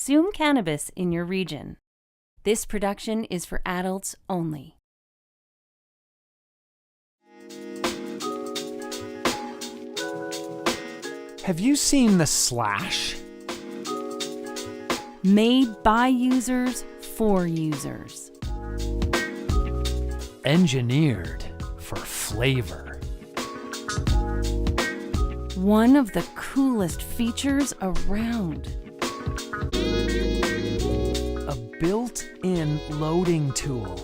Consume cannabis in your region. This production is for adults only. Have you seen the Slash? Made by users for users. Engineered for flavor. One of the coolest features around. A built-in loading tool.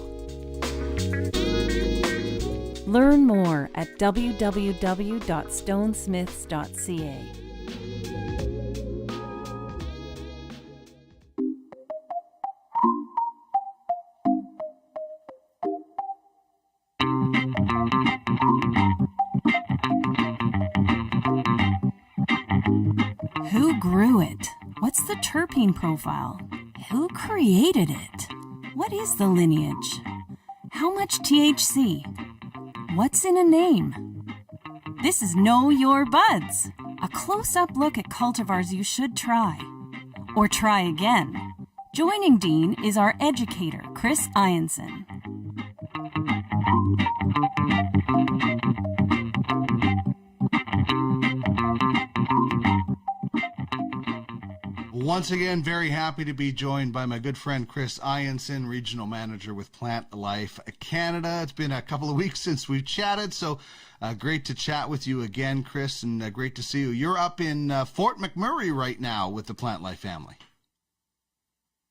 Learn more at www.stonesmiths.ca. Who grew it? What's the terpene profile? Who created it? What is the lineage? How much THC? What's in a name? This is Know Your Buds, a close-up look at cultivars you should try. Or try again. Joining Dean is our educator, Chris Ianson. Once again, very happy to be joined by my good friend Chris Ianson, Regional Manager with Plant Life Canada. It's been a couple of weeks since we've chatted, so great to chat with you again, Chris, and great to see you. You're up in Fort McMurray right now with the Plant Life family.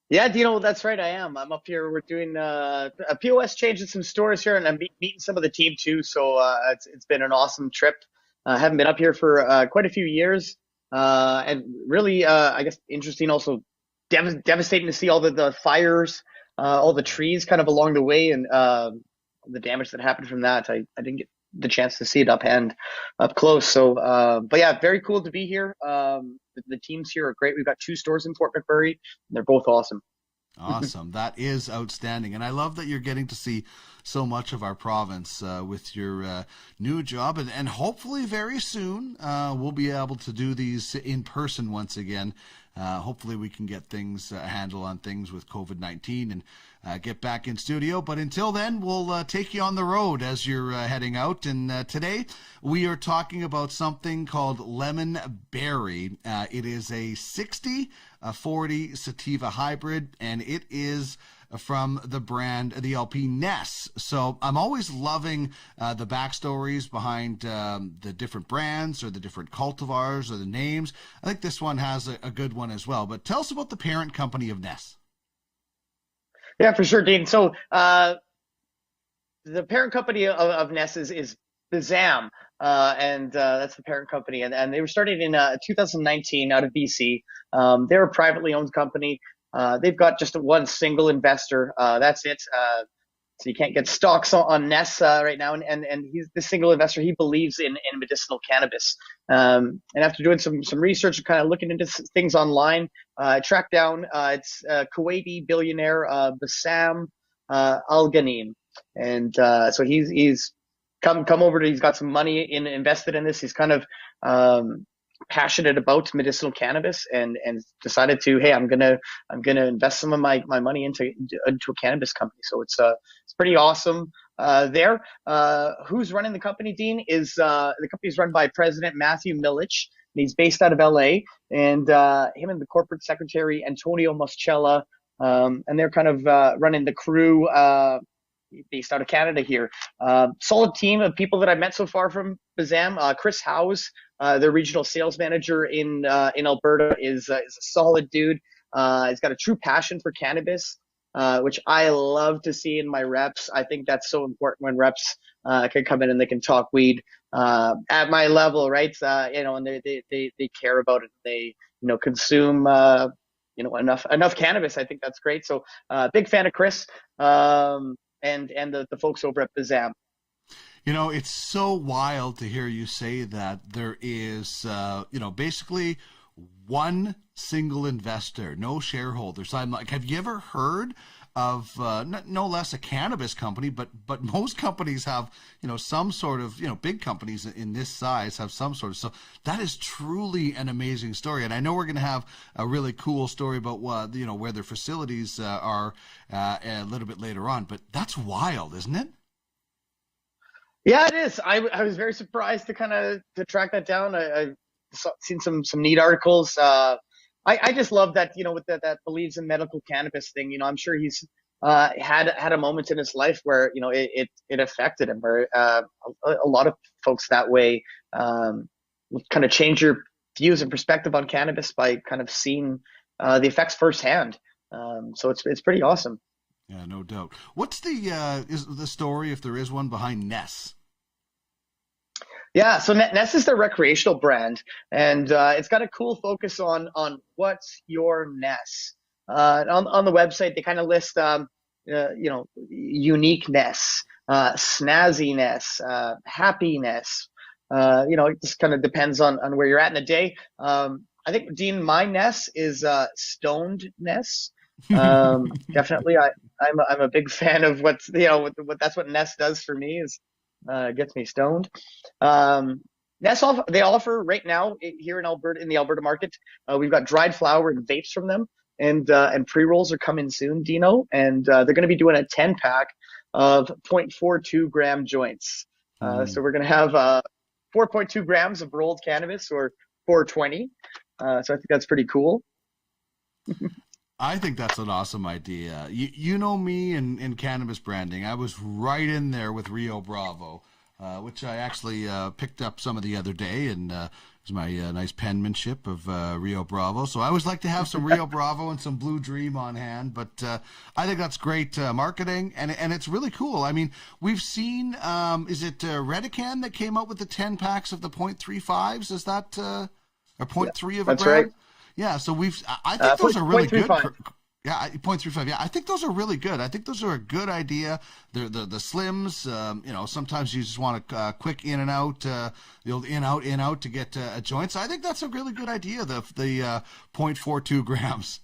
Yeah, Dino, that's right. I am. I'm up here. We're doing a POS change in some stores here, and I'm meeting some of the team too. So it's been an awesome trip. I haven't been up here for quite a few years. And really, I guess, interesting, also devastating to see all the fires, all the trees kind of along the way, and the damage that happened from that. I didn't get the chance to see it up close. So, but yeah, very cool to be here. The teams here are great. We've got 2 stores in Fort McMurray, and they're both awesome. Awesome. That is outstanding. And I love that you're getting to see so much of our province with your new job. And hopefully very soon we'll be able to do these in person once again. Hopefully we can get things a handle on things with COVID-19 and get back in studio. But until then, we'll take you on the road as you're heading out. And today we are talking about something called Lemon Berry. It is a 60-40 sativa hybrid, and it is from the brand, the LP Ness. So I'm always loving the backstories behind the different brands or the different cultivars or the names. I think this one has a good one as well. But tell us about the parent company of Ness. Yeah, for sure, Dean. So the parent company of Ness is Bizam, and that's the parent company. And they were started in 2019 out of BC. They're a privately owned company. They've got just one single investor. That's it. So you can't get stocks on Ness right now. And he's the single investor. He believes in medicinal cannabis. And after doing some research and kind of looking into things online, I tracked down it's Kuwaiti billionaire Bassam Al Ghanim. And so he's come over to, he's got some money invested in this. He's kind of passionate about medicinal cannabis and decided to, hey, I'm gonna invest some of my money into a cannabis company. So it's pretty awesome there. Who's running the company, Dean? Is the company's run by President Matthew Milich, and he's based out of LA, and him and the corporate secretary Antonio Moschella, and they're kind of running the crew based out of Canada here. Solid team of people that I've met so far from Bazam. Chris Howes, the regional sales manager in Alberta, is a solid dude. He's got a true passion for cannabis, which I love to see in my reps. I think that's so important when reps can come in and they can talk weed at my level, right? And they care about it. They consume enough cannabis. I think that's great. So big fan of Chris and the folks over at Bazam. It's so wild to hear you say that there is, basically one single investor, no shareholders. I'm like, have you ever heard of no less a cannabis company, but most companies have, some sort of, big companies in this size have some sort of, so that is truly an amazing story. And I know we're going to have a really cool story about what, where their facilities are a little bit later on, but that's wild, isn't it? Yeah, it is. I was very surprised to track that down. I've seen some neat articles. I just love that, with that believes in medical cannabis thing. I'm sure he's had a moment in his life where, it affected him, where a lot of folks that way kind of change your views and perspective on cannabis by kind of seeing the effects firsthand. So it's pretty awesome. Yeah, no doubt. What's is the story, if there is one, behind Ness? Yeah, so Ness is their recreational brand, and it's got a cool focus on what's your Ness. On the website, they kind of list, uniqueness, snazziness, happiness. It just kind of depends on where you're at in the day. I think, Dean, my Ness is stonedness. Definitely, I'm a big fan of what's that's what Ness does for me, is gets me stoned. Ness they offer right now here in Alberta, in the Alberta market. We've got dried flower and vapes from them, and pre-rolls are coming soon, Dino, and they're going to be doing a 10-pack of 0.42 gram joints. So we're going to have 4.2 grams of rolled cannabis, or 420. So I think that's pretty cool. I think that's an awesome idea. You know me in cannabis branding. I was right in there with Rio Bravo, which I actually picked up some of the other day, and it was my nice penmanship of Rio Bravo. So I always like to have some Rio Bravo and some Blue Dream on hand. But I think that's great marketing, and it's really cool. I mean, we've seen, is it Redican that came out with the 10 packs of the 0.35s? Is that, or 0.3 of a That's gram? right. Yeah, so I think those are really good. 0.35. Yeah, 0.35. Yeah, I think those are really good. I think those are a good idea. They're the slims. Sometimes you just want a quick in and out, the old in out to get a joint. So I think that's a really good idea. The 0.42 grams.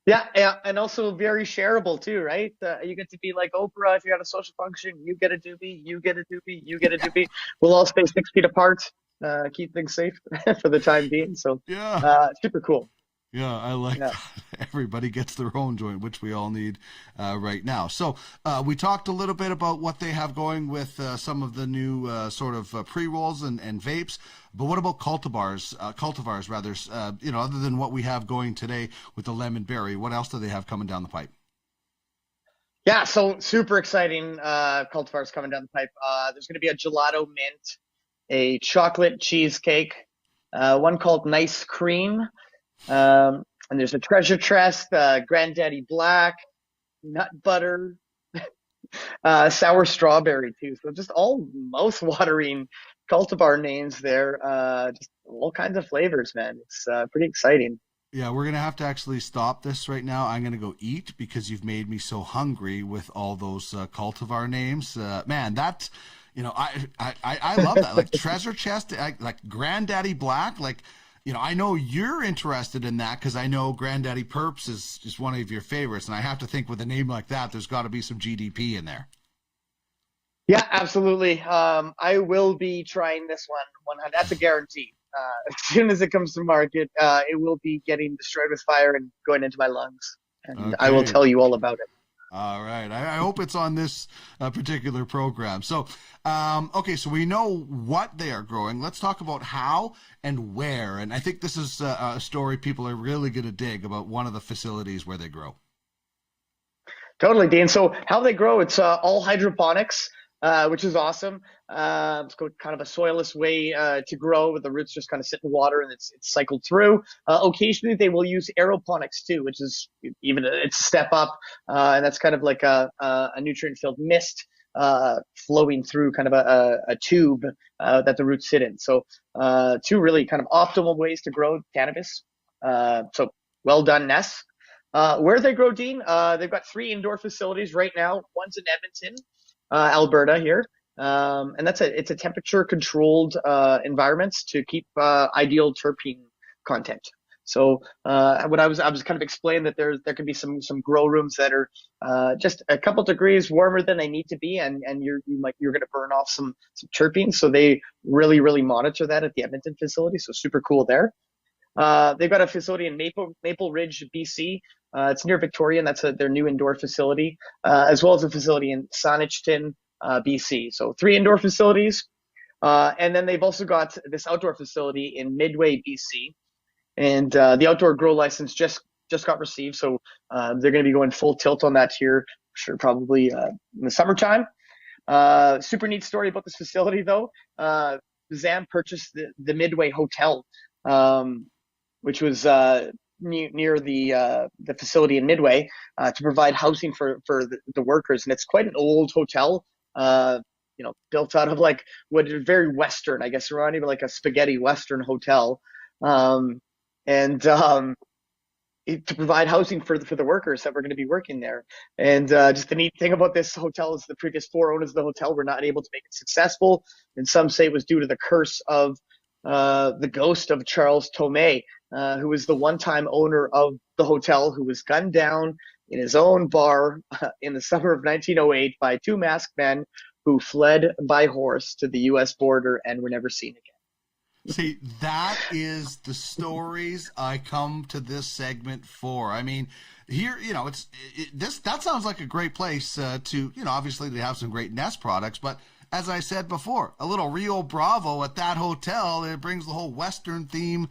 Yeah, and also very shareable too, right? You get to be like Oprah. If you're at a social function, you get a doobie, you get a doobie, you get a doobie. We'll all stay 6 feet apart. Keep things safe for the time being. So yeah, super cool. Yeah, I like that. Everybody gets their own joint, which we all need right now. So we talked a little bit about what they have going with some of the new sort of pre-rolls and vapes. But what about cultivars rather, other than what we have going today with the lemon berry, what else do they have coming down the pipe? Yeah, so super exciting cultivars coming down the pipe. There's going to be a gelato mint, a chocolate cheesecake, one called Nice Cream, and there's a treasure chest, Granddaddy Black, nut butter, sour strawberry too. So just all mouth-watering cultivar names there. Just all kinds of flavors, man. It's pretty exciting. Yeah, we're going to have to actually stop this right now. I'm going to go eat because you've made me so hungry with all those cultivar names. Man, that's... I love that. Like treasure chest, like Granddaddy Black. Like, I know you're interested in that because I know Granddaddy Perps is just one of your favorites. And I have to think with a name like that, there's got to be some GDP in there. Yeah, absolutely. I will be trying this one. That's a guarantee. As soon as it comes to market, it will be getting destroyed with fire and going into my lungs. And okay. I will tell you all about it. All right. I hope it's on this particular program. So, so we know what they are growing. Let's talk about how and where. And I think this is a story people are really going to dig about one of the facilities where they grow. Totally, Dean. So how they grow, it's all hydroponics, which is awesome. It's kind of a soilless way to grow, with the roots just kind of sit in water and it's cycled through. Occasionally they will use aeroponics too, which is it's a step up, and that's kind of like a nutrient-filled mist flowing through kind of a tube that the roots sit in. So two really kind of optimal ways to grow cannabis. So well done, Ness. Where they grow, Dean, they've got 3 indoor facilities right now. One's in Edmonton, Alberta here. And it's a temperature controlled environments to keep ideal terpene content. So what I was kind of explaining that there could be some grow rooms that are just a couple degrees warmer than they need to be, and you're going to burn off some terpenes. So they really monitor that at the Edmonton facility. So super cool there. They've got a facility in Maple Ridge, BC. It's near Victoria, and that's their new indoor facility, as well as a facility in Saanich, BC. So 3 indoor facilities. And then they've also got this outdoor facility in Midway, BC. And the outdoor grow license just got received. So they're going to be going full tilt on that here, sure, probably in the summertime. Super neat story about this facility, though. Zam purchased the Midway Hotel, which was near the facility in Midway, to provide housing for the workers. And it's quite an old hotel, built out of like what is very Western, I guess, around even like a spaghetti Western hotel. To provide housing for the workers that were going to be working there. And just the neat thing about this hotel is the previous 4 owners of the hotel were not able to make it successful. And some say it was due to the curse of the ghost of Charles Tomei, who was the one-time owner of the hotel, who was gunned down in his own bar in the summer of 1908 by 2 masked men who fled by horse to the U.S. border and were never seen again. See, that is the stories I come to this segment for. I mean, here, that sounds like a great place to, obviously they have some great Ness products, but as I said before, a little Rio Bravo at that hotel, it brings the whole Western theme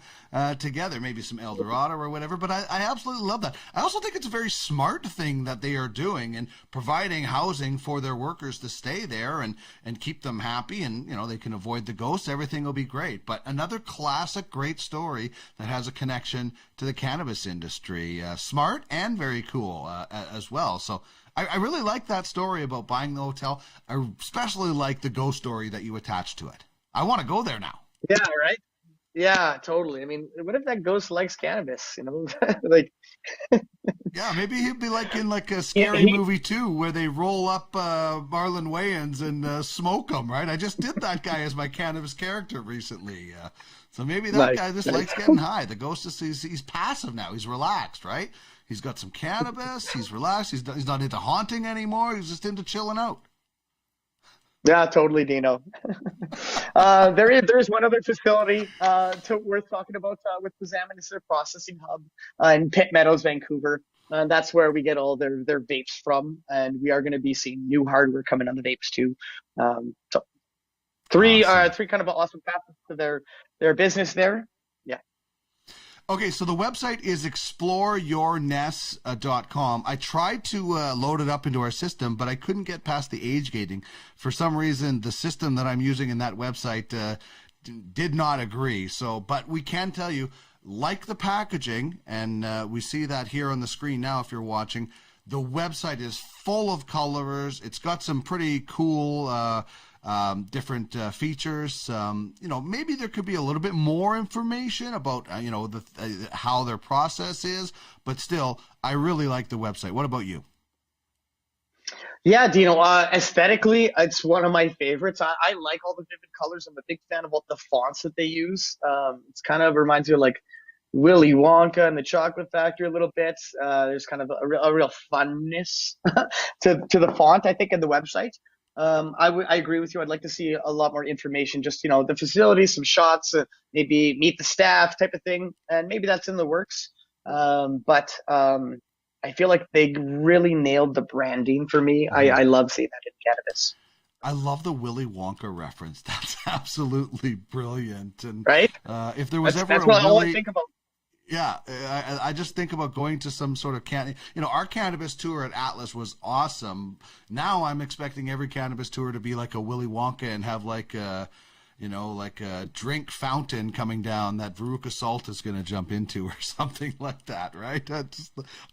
together, maybe some El Dorado or whatever, but I absolutely love that. I also think it's a very smart thing that they are doing and providing housing for their workers to stay there and keep them happy, and, they can avoid the ghosts, everything will be great. But another classic, great story that has a connection to the cannabis industry. Smart and very cool as well. So I really like that story about buying the hotel. I especially like the ghost story that you attached to it. I want to go there now. Yeah, right? Yeah, totally. I mean, what if that ghost likes cannabis? Like. Yeah, maybe he'd be like in like a scary movie too, where they roll up Marlon Wayans and smoke him, right? I just did that guy as my cannabis character recently. So maybe that guy just likes getting high. The ghost he's passive now. He's relaxed, right? He's got some cannabis. He's relaxed. He's not into haunting anymore. He's just into chilling out. Yeah, totally, Dino. There is one other facility worth talking about with the Zam, and it's their processing hub in Pitt Meadows, Vancouver. That's where we get all their vapes from, and we are going to be seeing new hardware coming on the vapes too. So three kind of awesome facets to their business there. Yeah. Okay, so the website is exploreyourness.com. I tried to load it up into our system, but I couldn't get past the age gating. For some reason, the system that I'm using in that website did not agree. But we can tell you, like the packaging, and we see that here on the screen now if you're watching, the website is full of colors. It's got some pretty cool different features. Maybe there could be a little bit more information about, how their process is, but still, I really like the website. What about you? Yeah, Dino, aesthetically, it's one of my favorites. I like all the vivid colors. I'm a big fan of all the fonts that they use. It's kind of reminds me of like Willy Wonka and the Chocolate Factory a little bit. There's kind of a real funness to the font, I think, in the website. I agree with you. I'd like to see a lot more information, just, the facilities, some shots, maybe meet the staff type of thing. And maybe that's in the works. But I feel like they really nailed the branding for me. I love seeing that in cannabis. I love the Willy Wonka reference. That's absolutely brilliant. And right? If there was that's all I think about. Yeah, I just think about going to some sort of our cannabis tour at Atlas was awesome. Now I'm expecting every cannabis tour to be like a Willy Wonka and have like a drink fountain coming down that Veruca Salt is going to jump into or something like that, right? I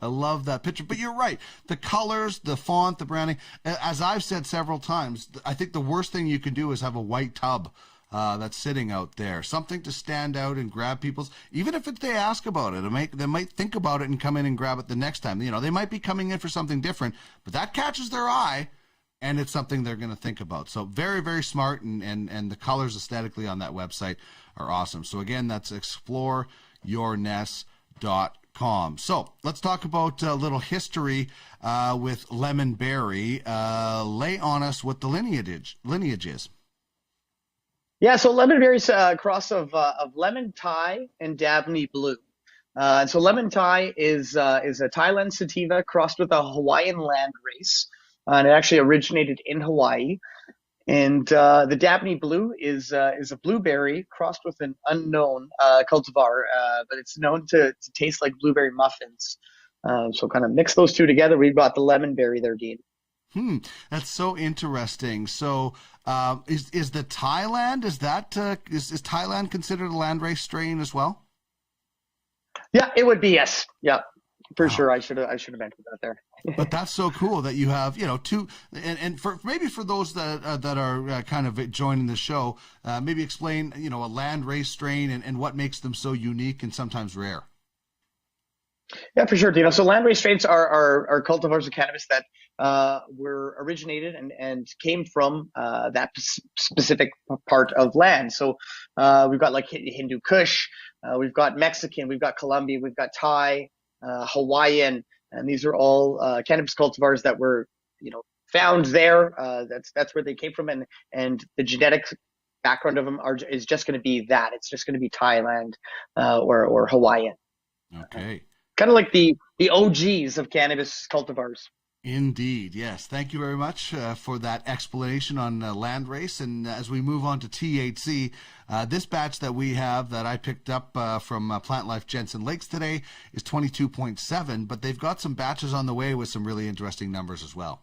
love that picture. But you're right. The colors, the font, the branding, as I've said several times, I think the worst thing you can do is have a white tub that's sitting out there, something to stand out and grab people's, even if they ask about it, they might think about it and come in and grab it the next time. They might be coming in for something different, but that catches their eye and it's something they're going to think about. So very, very smart, and the colors aesthetically on that website are awesome. So again, that's yourness.com. So let's talk about a little history with Lemon Berry. Lay on us what the lineage is. Yeah, so lemon berry's a cross of lemon Thai and Dabney Blue. And so lemon Thai is a Thailand sativa crossed with a Hawaiian land race, and it actually originated in Hawaii. And the Dabney Blue is a blueberry crossed with an unknown cultivar, but it's known to taste like blueberry muffins. So kind of mix those two together. We've got the lemon berry there, Dean. That's so interesting. So, is the Thailand is Thailand considered a landrace strain as well? Yeah, it would be, yes. Yeah, for Wow. sure. I should have mentioned that there. But that's so cool that you have, two, and for maybe for those that are kind of joining the show, maybe explain, a landrace strain and what makes them so unique and sometimes rare. Yeah, for sure, Dino. So landrace strains are cultivars of cannabis that were originated and came from that specific part of land. So we've got like Hindu Kush, we've got Mexican, we've got Colombian, we've got Thai, Hawaiian, and these are all cannabis cultivars that were found there. That's where they came from, and the genetic background of them is just going to be that. It's just going to be Thailand or Hawaiian. Okay. Kind of like the OGs of cannabis cultivars. Indeed, yes. Thank you very much for that explanation on landrace. And as we move on to THC, this batch that we have that I picked up from Plant Life Jensen Lakes today is 22.7, but they've got some batches on the way with some really interesting numbers as well.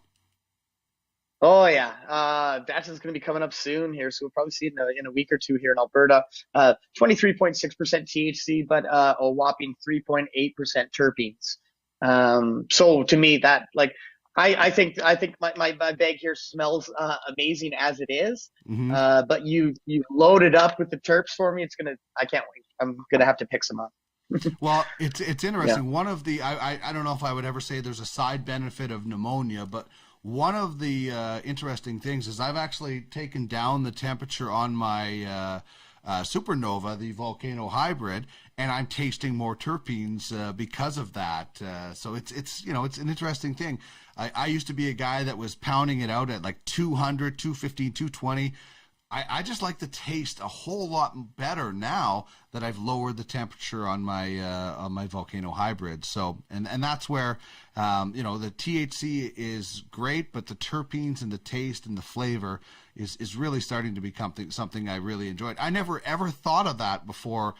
Oh yeah, batch is going to be coming up soon here, so we'll probably see it in a week or two here in Alberta. 23.6% THC, but a whopping 3.8% terpenes. So to me, that I think my bag here smells amazing as it is. Mm-hmm. But you load it up with the terps for me. I can't wait. I'm gonna have to pick some up. Well, it's interesting. Yeah. One of the I don't know if I would ever say there's a side benefit of pneumonia, but one of the interesting things is I've actually taken down the temperature on my Supernova, the Volcano Hybrid, and I'm tasting more terpenes because of that. So it's an interesting thing. I used to be a guy that was pounding it out at like 200, 215, 220. I just like the taste a whole lot better now that I've lowered the temperature on my Volcano Hybrid. So and that's where the THC is great, but the terpenes and the taste and the flavor is really starting to become something I really enjoyed. I never ever thought of that before,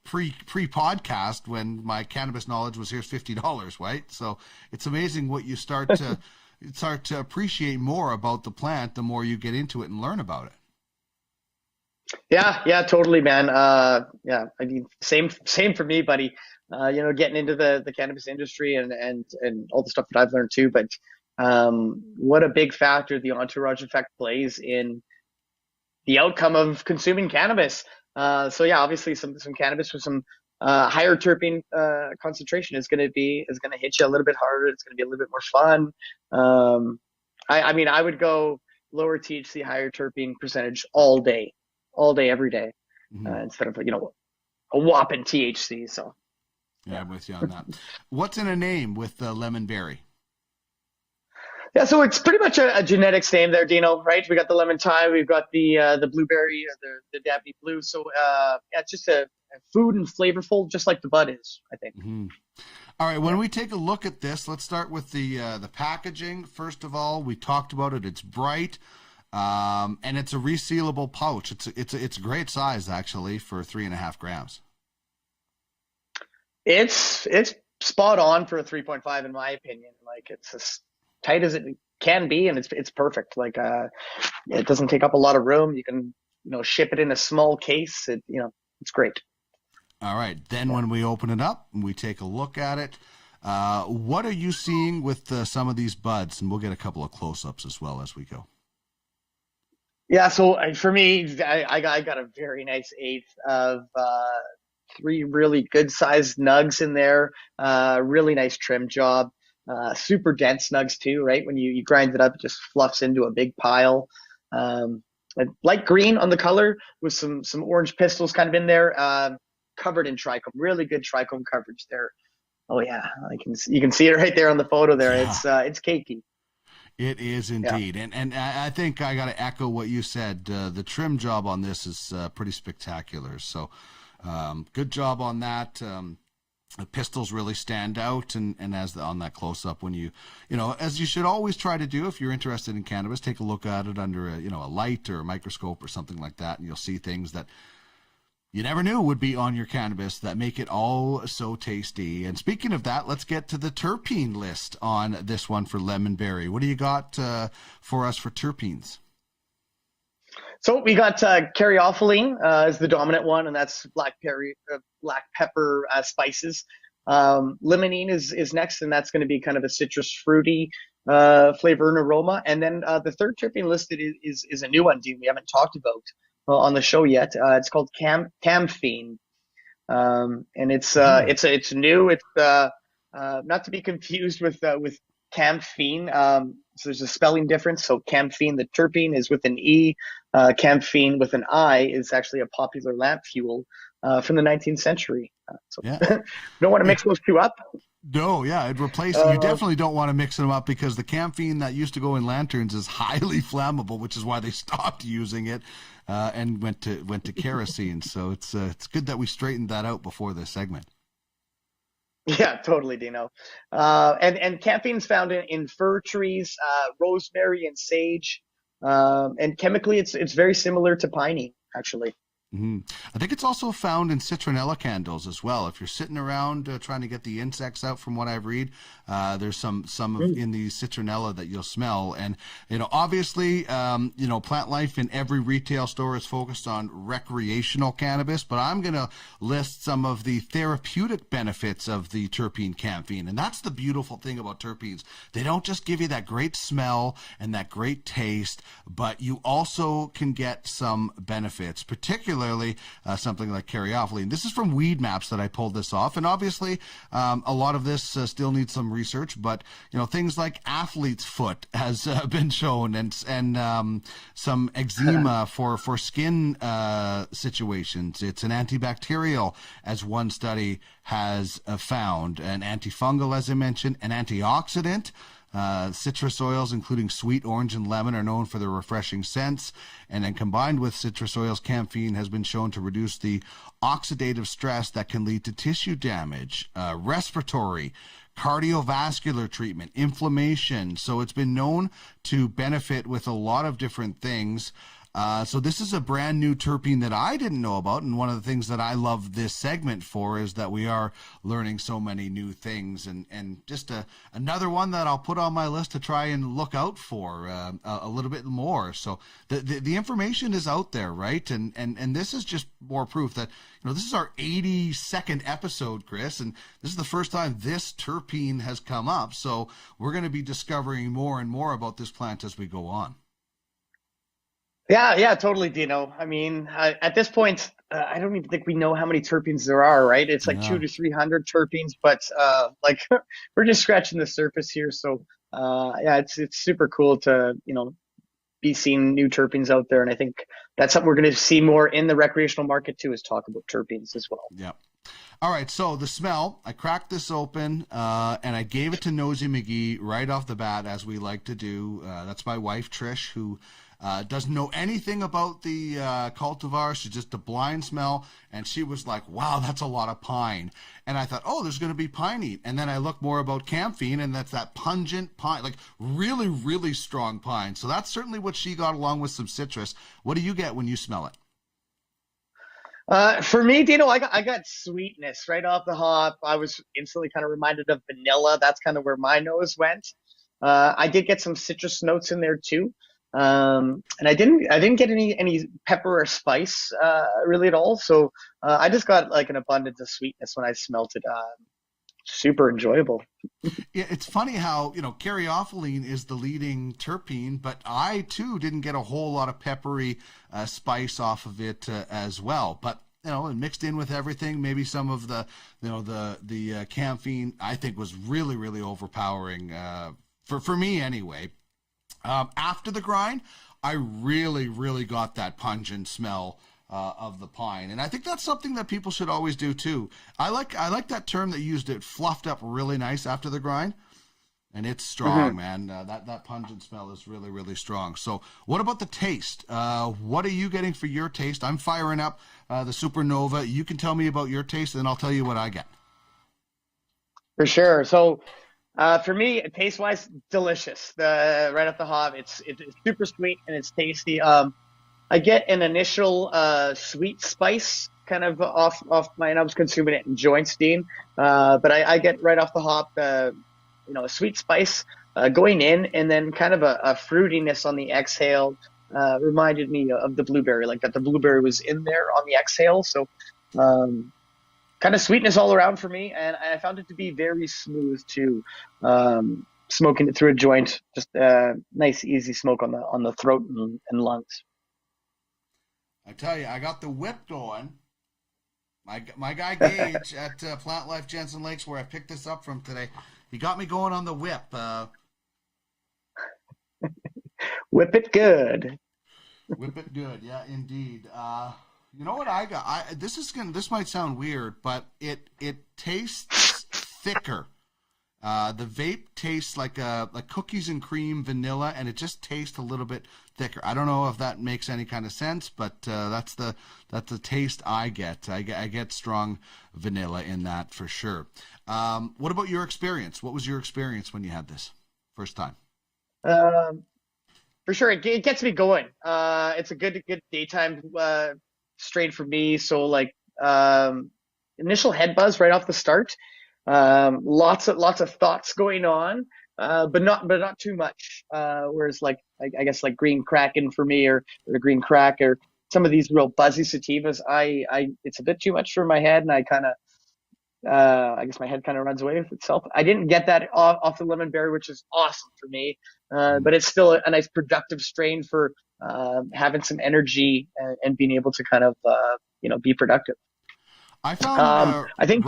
pre podcast when my cannabis knowledge was here's $50, right? So it's amazing what you start to appreciate more about the plant the more you get into it and learn about it. Yeah, totally, man. Yeah, I mean, same for me, buddy. Getting into the cannabis industry and all the stuff that I've learned too. But what a big factor the entourage effect plays in the outcome of consuming cannabis. So yeah, obviously some cannabis with some higher terpene concentration is going to hit you a little bit harder. It's going to be a little bit more fun. I mean, I would go lower THC, higher terpene percentage all day, every day, instead of a whopping THC. So yeah, I'm with you on that. What's in a name with lemon berry? Yeah, so it's pretty much a genetics name there, Dino, right? We got the lemon Thai, we've got the blueberry, the Dabney Blue. So it's just a food and flavorful, just like the bud is, I think. Mm-hmm. All right, when we take a look at this, let's start with the packaging. First of all, we talked about it. It's bright, and it's a resealable pouch. It's a great size actually for 3.5 grams. It's spot on for a 3.5 in my opinion. Like it's as tight as it can be, and it's perfect. Like it doesn't take up a lot of room. You can ship it in a small case. It's great. All right, then when we open it up and we take a look at it, what are you seeing with some of these buds? And we'll get a couple of close-ups as well as we go. Yeah, so for me, I got a very nice eighth of 3 really good-sized nugs in there. Really nice trim job. Super dense nugs too, right? When you grind it up, it just fluffs into a big pile. Light green on the color with some orange pistils kind of in there. covered in trichome, really good trichome coverage there. Oh yeah, you can see it right there on the photo there. Yeah. It's cakey. It is indeed. Yeah. And I think I got to echo what you said. The trim job on this is pretty spectacular. So good job on that. The pistils really stand out, and on that close up, when you know, as you should always try to do if you're interested in cannabis, take a look at it under a light or a microscope or something like that, and you'll see things that you never knew would be on your cannabis that make it all so tasty. And speaking of that, let's get to the terpene list on this one for Lemonberry. What do you got for us for terpenes? So we got caryophyllene as the dominant one, and that's black pepper spices. Limonene is next, and that's going to be kind of a citrus fruity flavor and aroma. And then the third terpene listed is a new one, Dean, we haven't talked about on the show yet. It's called camphene, and it's new. It's not to be confused with camphene. So there's a spelling difference. So camphene, the terpene, is with an E. Camphene with an I is actually a popular lamp fuel from the 19th century. Don't want to mix those two up. No, yeah, it replaces. You definitely don't want to mix them up, because the camphene that used to go in lanterns is highly flammable, which is why they stopped using it and went to kerosene. So it's good that we straightened that out before this segment. Yeah, totally, Dino. And camphene's found in fir trees, rosemary, and sage. And chemically, it's very similar to pinene, actually. Mm-hmm. I think it's also found in citronella candles as well. If you're sitting around trying to get the insects out, from what I've read, there's some in the citronella that you'll smell. And obviously, Plant Life in every retail store is focused on recreational cannabis, but I'm going to list some of the therapeutic benefits of the terpene camphene. And that's the beautiful thing about terpenes. They don't just give you that great smell and that great taste, but you also can get some benefits, particularly something like caryophyllene. This is from Weed Maps that I pulled this off, and obviously a lot of this still needs some research, but things like athlete's foot has been shown, and some eczema for skin situations. It's an antibacterial, as one study has found, an antifungal, as I mentioned, an antioxidant. Citrus oils, including sweet orange and lemon, are known for their refreshing scents, and then combined with citrus oils, camphene has been shown to reduce the oxidative stress that can lead to tissue damage, respiratory, cardiovascular treatment, inflammation. So it's been known to benefit with a lot of different things. So this is a brand new terpene that I didn't know about, and one of the things that I love this segment for is that we are learning so many new things, and just another one that I'll put on my list to try and look out for a little bit more. So the information is out there, right? And this is just more proof that this is our 82nd episode, Chris, and this is the first time this terpene has come up. So we're going to be discovering more and more about this plant as we go on. Yeah, totally, Dino. I mean, at this point, I don't even think we know how many terpenes there are, right? It's like 200 to 300 terpenes, but we're just scratching the surface here. So it's super cool to be seeing new terpenes out there, and I think that's something we're going to see more in the recreational market too, is talk about terpenes as well. Yeah. All right, so the smell, I cracked this open and I gave it to Nosy McGee right off the bat, as we like to do. That's my wife, Trish, who doesn't know anything about the cultivar. She's just a blind smell, and she was like, wow, that's a lot of pine. And I thought, oh, there's going to be pinene. And then I looked more about camphene, and that's that pungent pine, like really, really strong pine. So that's certainly what she got, along with some citrus. What do you get when you smell it? For me, Dino, I got sweetness right off the hop. I was instantly kind of reminded of vanilla. That's kind of where my nose went. I did get some citrus notes in there too. And I didn't get any pepper or spice, really at all. So, I just got like an abundance of sweetness when I smelt it. Super enjoyable. Yeah, it's funny how, caryophyllene is the leading terpene, but I too didn't get a whole lot of peppery spice off of it as well. But and mixed in with everything, maybe some of the camphene I think was really, really overpowering for me anyway. After the grind, I really, really got that pungent smell of the pine. And I think that's something that people should always do too. I like that term that you used, it fluffed up really nice after the grind. And it's strong, man. That pungent smell is really, really strong. So what about the taste? What are you getting for your taste? I'm firing up the Supernova. You can tell me about your taste, and then I'll tell you what I get. For sure. So for me, taste-wise, delicious. Right off the hop, it's super sweet and it's tasty. I get an initial sweet spice kind of off my, and I was consuming it in joints, Dean. But I get right off the hop, a sweet spice going in, and then kind of a fruitiness on the exhale. Reminded me of the blueberry, like that the blueberry was in there on the exhale. So kind of sweetness all around for me, and I found it to be very smooth too. Smoking it through a joint, just nice, easy smoke on the throat and lungs. I tell you, I got the whip going. My guy Gage at Plant Life Jensen Lakes, where I picked this up from today, he got me going on the whip. Whip it good. Whip it good, yeah, indeed. You know what I got? This might sound weird, but it tastes thicker. The vape tastes like cookies and cream, vanilla, and it just tastes a little bit thicker. I don't know if that makes any kind of sense, but that's the taste I get. I get strong vanilla in that for sure. What about your experience? What was your experience when you had this first time? For sure, it gets me going. It's a good daytime strain for me. So like initial head buzz right off the start. Lots of thoughts going on, but not too much. Whereas like I guess like green kraken for me, or the green crack, or some of these real buzzy sativas, it's a bit too much for my head, and I kind of I guess my head kind of runs away with itself. I didn't get that off the lemon berry, which is awesome for me. But it's still a nice productive strain for having some energy and being able to kind of be productive. I found I think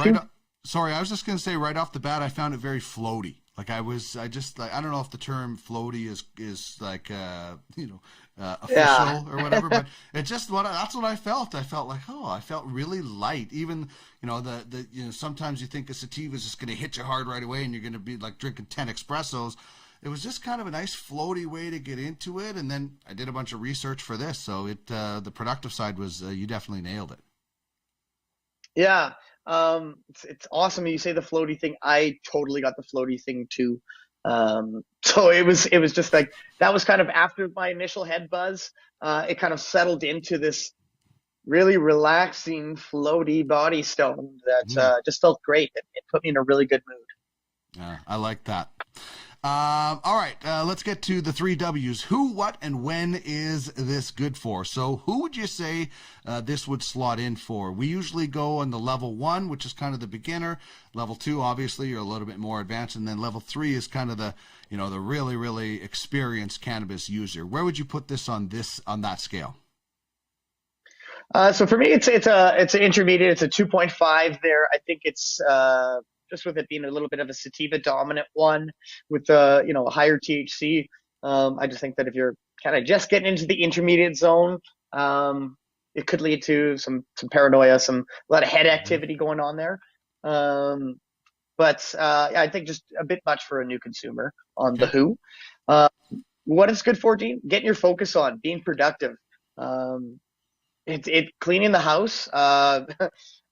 sorry, I was just going to say right off the bat, I found it very floaty. Like I don't know if the term floaty is like official or whatever, but that's what I felt. I felt like, I felt really light. Even sometimes you think a sativa is just going to hit you hard right away, and you're going to be like drinking 10 espressos. It was just kind of a nice floaty way to get into it, and then I did a bunch of research for this, so the productive side was you definitely nailed it. Yeah. It's awesome you say the floaty thing. I totally got the floaty thing too. So it was just like, that was kind of after my initial head buzz. It kind of settled into this really relaxing, floaty body stone that just felt great. It put me in a really good mood. Yeah, I like that. All right, let's get to the 3 W's. Who, what, and when is this good for? So who would you say this would slot in for? We usually go on the level 1, which is kind of the beginner. Level 2, obviously, you're a little bit more advanced. And then level 3 is kind of the really, really experienced cannabis user. Where would you put this on that scale? So for me, it's an intermediate. It's a 2.5 there. I think it's just with it being a little bit of a sativa dominant one with a higher THC. I just think that if you're kind of just getting into the intermediate zone, it could lead to some paranoia, a lot of head activity going on there. But I think just a bit much for a new consumer on the who. What it's good for, Dean? Getting your focus on being productive. It cleaning the house.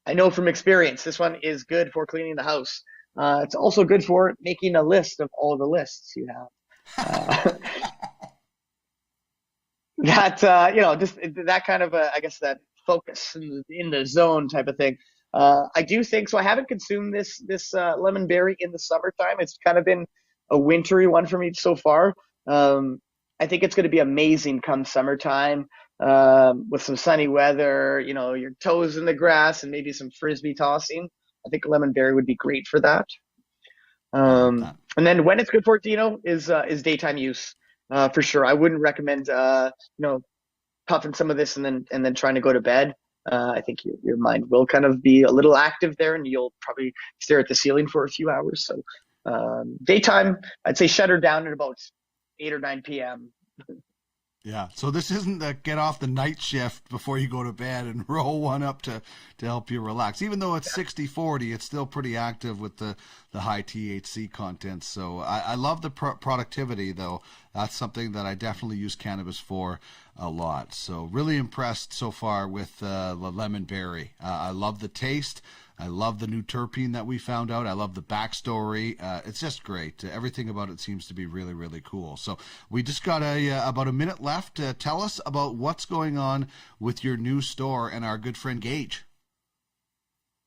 I know from experience, this one is good for cleaning the house. It's also good for making a list of all the lists you have. Just that kind of I guess that focus in the zone type of thing. I do think so. I haven't consumed this lemon berry in the summertime. It's kind of been a wintry one for me so far. I think it's going to be amazing come summertime. With some sunny weather, your toes in the grass and maybe some frisbee tossing. I think lemon berry would be great for that. And then when it's good for, Dino, is daytime use, for sure. I wouldn't recommend, puffing some of this and then trying to go to bed. I think your mind will kind of be a little active there, and you'll probably stare at the ceiling for a few hours. So, daytime, I'd say shut her down at about 8 or 9 p.m. Yeah, so this isn't the get off the night shift before you go to bed and roll one up to help you relax. Even though it's 60/40, it's still pretty active with the high THC content. So I love the productivity, though. That's something that I definitely use cannabis for a lot. So really impressed so far with the lemon berry. I love the taste. I love the new terpene that we found out. I love the backstory. It's just great. Everything about it seems to be really, really cool. So we just got about a minute left. Tell us about what's going on with your new store and our good friend Gage.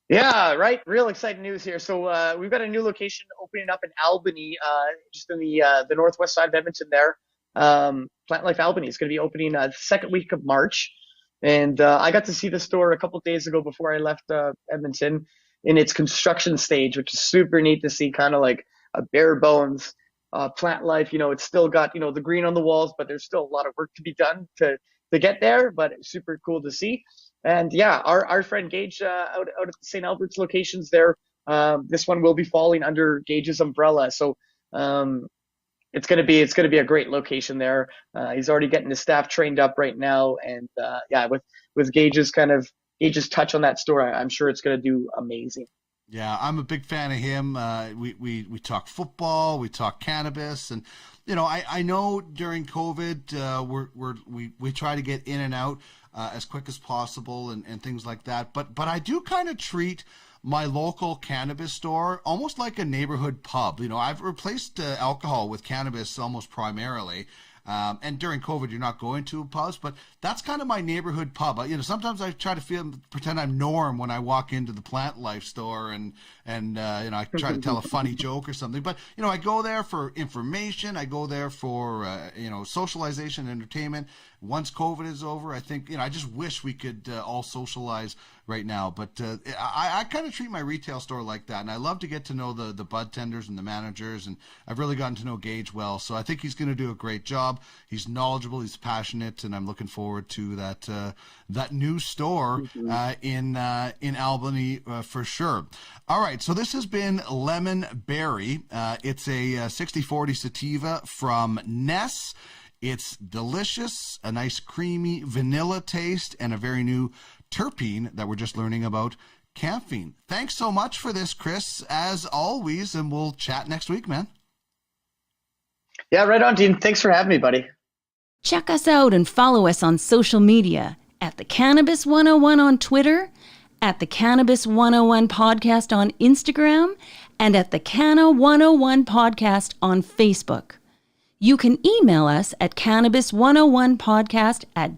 Yeah, right. Real exciting news here. So we've got a new location opening up in Albany, just in the northwest side of Edmonton there. Plant Life Albany is going to be opening the second week of March. And I got to see the store a couple of days ago before I left Edmonton in its construction stage, which is super neat to see, kind of like a bare bones Plant Life. It's still got, the green on the walls, but there's still a lot of work to be done to get there, but it's super cool to see. And yeah, our friend Gage out at the St. Albert's locations there, this one will be falling under Gage's umbrella. So it's gonna be a great location there. He's already getting his staff trained up right now, and yeah, with Gage's touch on that store, I'm sure it's gonna do amazing. Yeah, I'm a big fan of him. We talk football, we talk cannabis, and I know during COVID we try to get in and out as quick as possible and things like that. But I do kind of treat my local cannabis store almost like a neighborhood pub. I've replaced alcohol with cannabis almost primarily. And during COVID, you're not going to pubs, but that's kind of my neighborhood pub. Sometimes I try to pretend I'm Norm when I walk into the Plant Life store and I try to tell a funny joke or something. But, I go there for information. I go there for, socialization, entertainment. Once COVID is over, I think, I just wish we could all socialize right now. But I kind of treat my retail store like that. And I love to get to know the bud tenders and the managers. And I've really gotten to know Gage well. So I think he's going to do a great job. He's knowledgeable. He's passionate. And I'm looking forward to that new store in Albany for sure. All right. So this has been Lemon Berry. It's a 60/40 sativa from Ness. It's delicious, a nice creamy vanilla taste, and a very new terpene that we're just learning about, caffeine. Thanks so much for this, Chris, as always, and we'll chat next week, man. Yeah, right on, Dean. Thanks for having me, buddy. Check us out and follow us on social media at the Cannabis 101 on Twitter, at the Cannabis 101 podcast on Instagram, and at the Canna 101 podcast on Facebook. You can email us at cannabis101podcast@gmail.com.